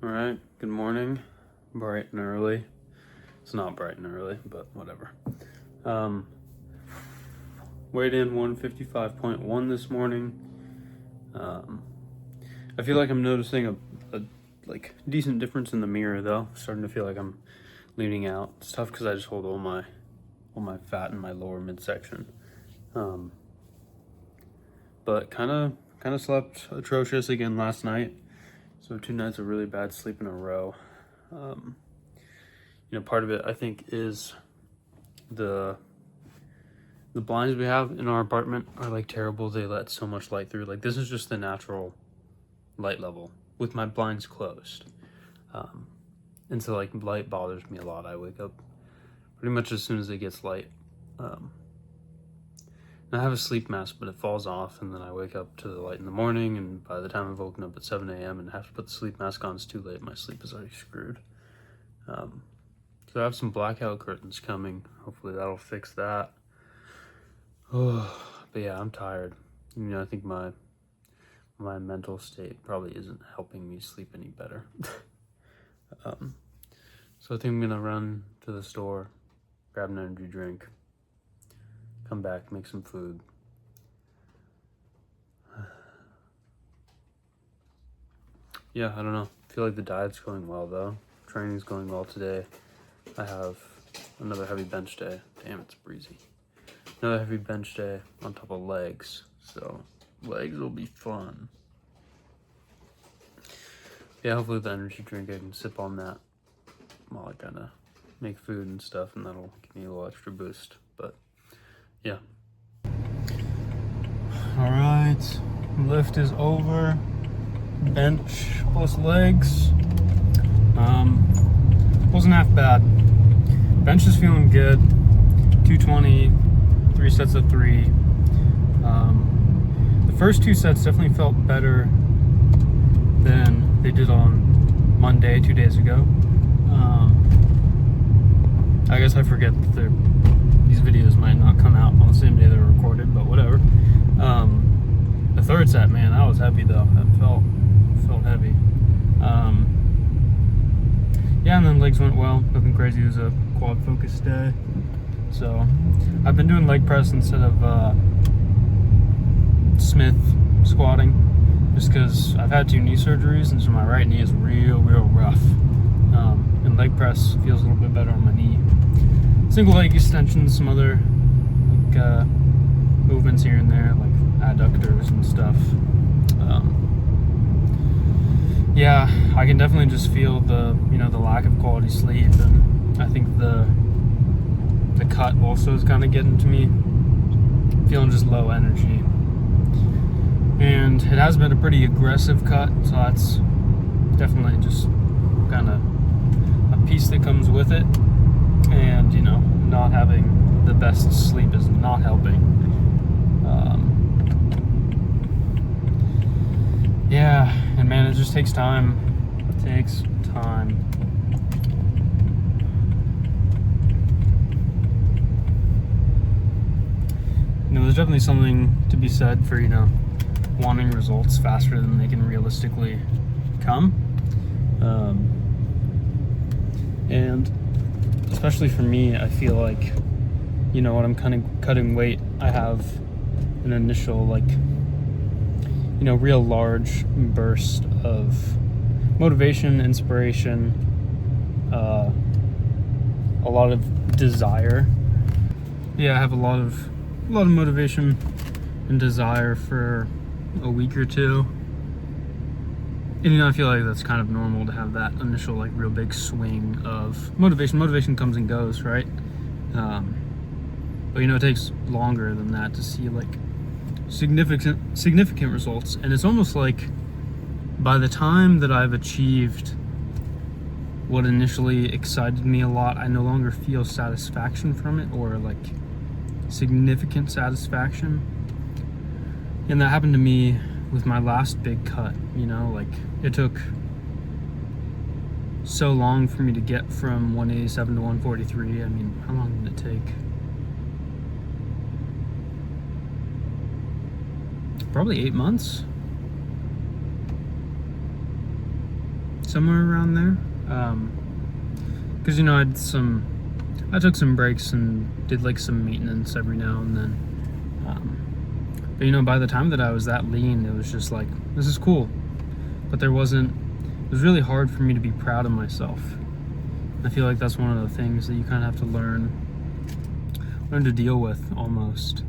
All right, good morning. Bright and early. It's not bright and early, but whatever. Weighed in 155.1 this morning. I feel like I'm noticing a decent difference in the mirror though. Starting to feel like I'm leaning out. It's tough because I just hold all my fat in my lower midsection. But kind of slept atrocious again last night. So 2 nights of really bad sleep in a row. Part of it I think is the blinds we have in our apartment are like terrible. They let so much light through. Like this is just the natural light level with my blinds closed. And so like light bothers me a lot. I wake up pretty much as soon as it gets light. And I have a sleep mask, but it falls off, and then I wake up to the light in the morning, and by the time I've woken up at 7 a.m. and have to put the sleep mask on, it's too late. My sleep is already screwed. So I have some blackout curtains coming. Hopefully that'll fix that. Oh, but yeah, I'm tired. I think my mental state probably isn't helping me sleep any better. So I think I'm gonna run to the store, grab an energy drink, come back, make some food. Yeah, I don't know. I feel like the diet's going well though. Training's going well today. I have another heavy bench day. Damn, it's breezy. Another heavy bench day on top of legs. So legs will be fun. Yeah, hopefully the energy drink, I can sip on that while I kind of make food and stuff, and that'll give me a little extra boost. But yeah. All right, lift is over. Bench plus legs. Wasn't half bad. Bench is feeling good. 220, 3 sets of 3. The first 2 sets definitely felt better than they did on Monday, 2 days ago. I guess I forget that these videos might not come out on the same day they're recorded, but whatever. The third set, man, that was heavy though. That felt heavy. Yeah, and then legs went well. Nothing crazy. It was a quad focused day. So I've been doing leg press instead of Smith squatting, just because I've had 2 knee surgeries, and so my right knee is real rough. And leg press feels a little bit better on my knee. Single leg extensions, some other like movements here and there, like adductors and stuff. Yeah, I can definitely just feel the lack of quality sleep, and I think the cut also is kind of getting to me. Feeling just low energy, and it has been a pretty aggressive cut, so that's definitely just kind of a piece that comes with it. And not having the best sleep is not helping. Yeah, and man, it just takes time. It takes time. There's definitely something to be said for, wanting results faster than they can realistically come. And especially for me, I feel like, when I'm kind of cutting weight, I have an initial, real large burst of motivation, inspiration, a lot of desire. Yeah, I have a lot of motivation and desire for a week or 2. And I feel like that's kind of normal to have that initial real big swing of motivation. Motivation comes and goes, right? But it takes longer than that to see significant results. And it's almost like by the time that I've achieved what initially excited me a lot, I no longer feel satisfaction from it, or significant satisfaction. And that happened to me with my last big cut. It took so long for me to get from 187 to 143. I mean, how long did it take? Probably 8 months. somewhere around there. Because you know, I took some breaks and did like some maintenance every now and then. But you know, by the time that I was that lean, it was just like, this is cool. But it was really hard for me to be proud of myself. I feel like that's one of the things that you kind of have to learn to deal with, almost.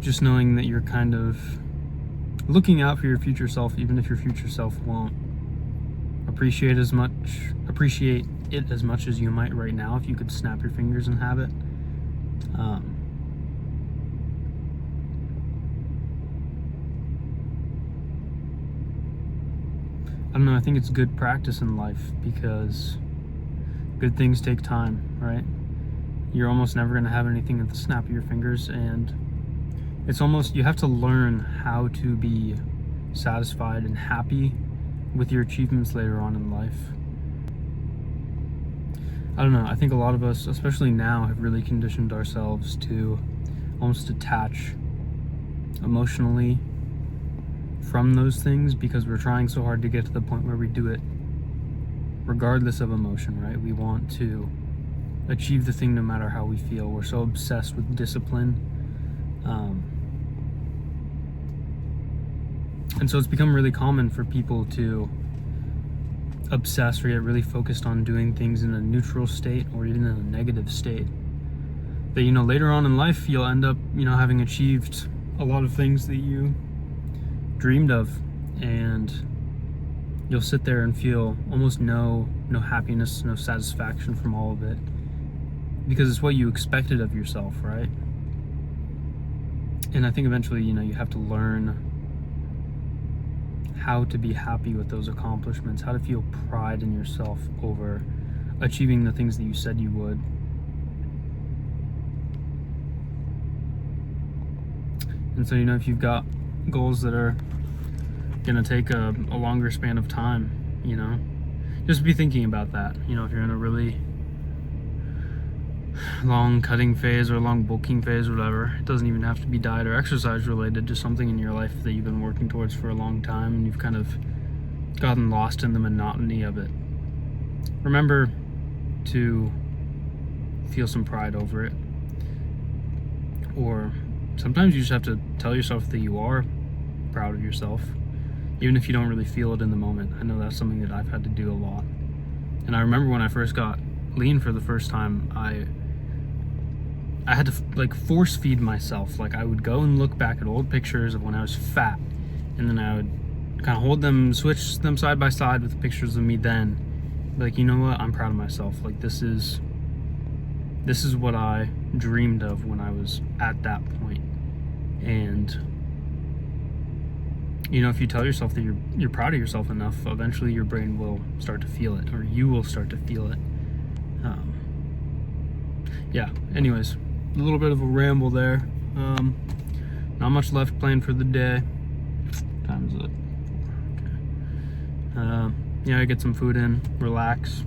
Just knowing that you're kind of looking out for your future self, even if your future self won't appreciate it as much as you might right now if you could snap your fingers and have it. I don't know, I think it's good practice in life because good things take time, right? You're almost never going to have anything at the snap of your fingers, and it's almost, you have to learn how to be satisfied and happy with your achievements later on in life. I don't know, I think a lot of us, especially now, have really conditioned ourselves to almost detach emotionally from those things because we're trying so hard to get to the point where we do it regardless of emotion, right? We want to achieve the thing no matter how we feel. We're so obsessed with discipline. And so it's become really common for people to obsess or get really focused on doing things in a neutral state or even in a negative state. That, you know, later on in life, you'll end up, you know, having achieved a lot of things that you dreamed of, and you'll sit there and feel almost no happiness, no satisfaction from all of it, because it's what you expected of yourself, right? And I think eventually, you know, you have to learn how to be happy with those accomplishments, how to feel pride in yourself over achieving the things that you said you would. And so, you know, if you've got goals that are gonna take a longer span of time, you know, just be thinking about that. You know, if you're in a really long cutting phase or a long bulking phase or whatever, it doesn't even have to be diet or exercise related, just something in your life that you've been working towards for a long time and you've kind of gotten lost in the monotony of it. Remember to feel some pride over it, or sometimes you just have to tell yourself that you are proud of yourself, even if you don't really feel it in the moment. I know that's something that I've had to do a lot. And I remember when I first got lean for the first time, I had to like force feed myself. Like I would go and look back at old pictures of when I was fat, and then I would kind of hold them, switch them side by side with pictures of me then. Like, you know what? I'm proud of myself. Like this is what I dreamed of when I was at that point. And you know, if you tell yourself that you're proud of yourself enough, eventually your brain will start to feel it, or you will start to feel it. Yeah, anyways, a little bit of a ramble there. Not much left planned for the day. What time is it? Okay. Yeah, I get some food in, relax,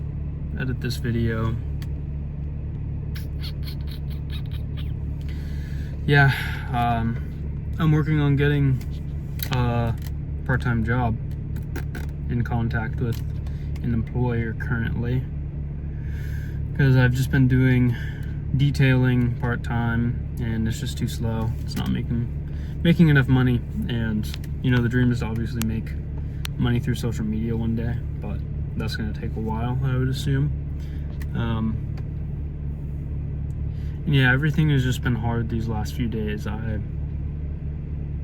edit this video. Yeah, I'm working on getting a part-time job, in contact with an employer currently, because I've just been doing detailing part-time and it's just too slow. It's not making enough money, and you know, the dream is to obviously make money through social media one day, but that's going to take a while, I would assume. Yeah, everything has just been hard these last few days.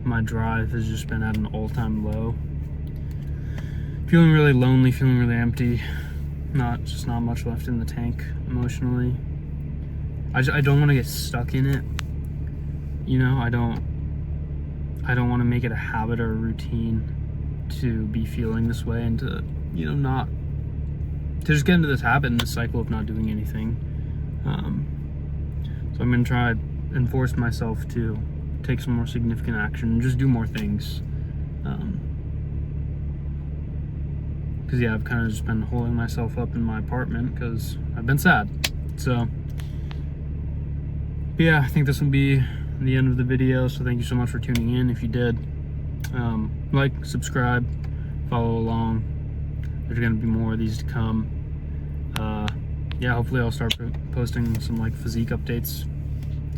My drive has just been at an all-time low. Feeling really lonely, feeling really empty. Not much left in the tank emotionally. I don't want to get stuck in it. You know, I don't want to make it a habit or a routine to be feeling this way, and to, you know, to just get into this habit and this cycle of not doing anything. So I'm going to try and force myself to take some more significant action and just do more things. Because yeah, I've kind of just been holding myself up in my apartment because I've been sad. So yeah, I think this will be the end of the video. So thank you so much for tuning in. If you did, like, subscribe, follow along. There's gonna be more of these to come. Yeah, hopefully I'll start posting some like physique updates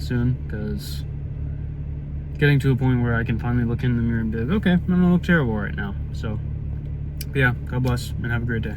soon, because getting to a point where I can finally look in the mirror and be like, okay, I don't look terrible right now. So yeah, God bless and have a great day.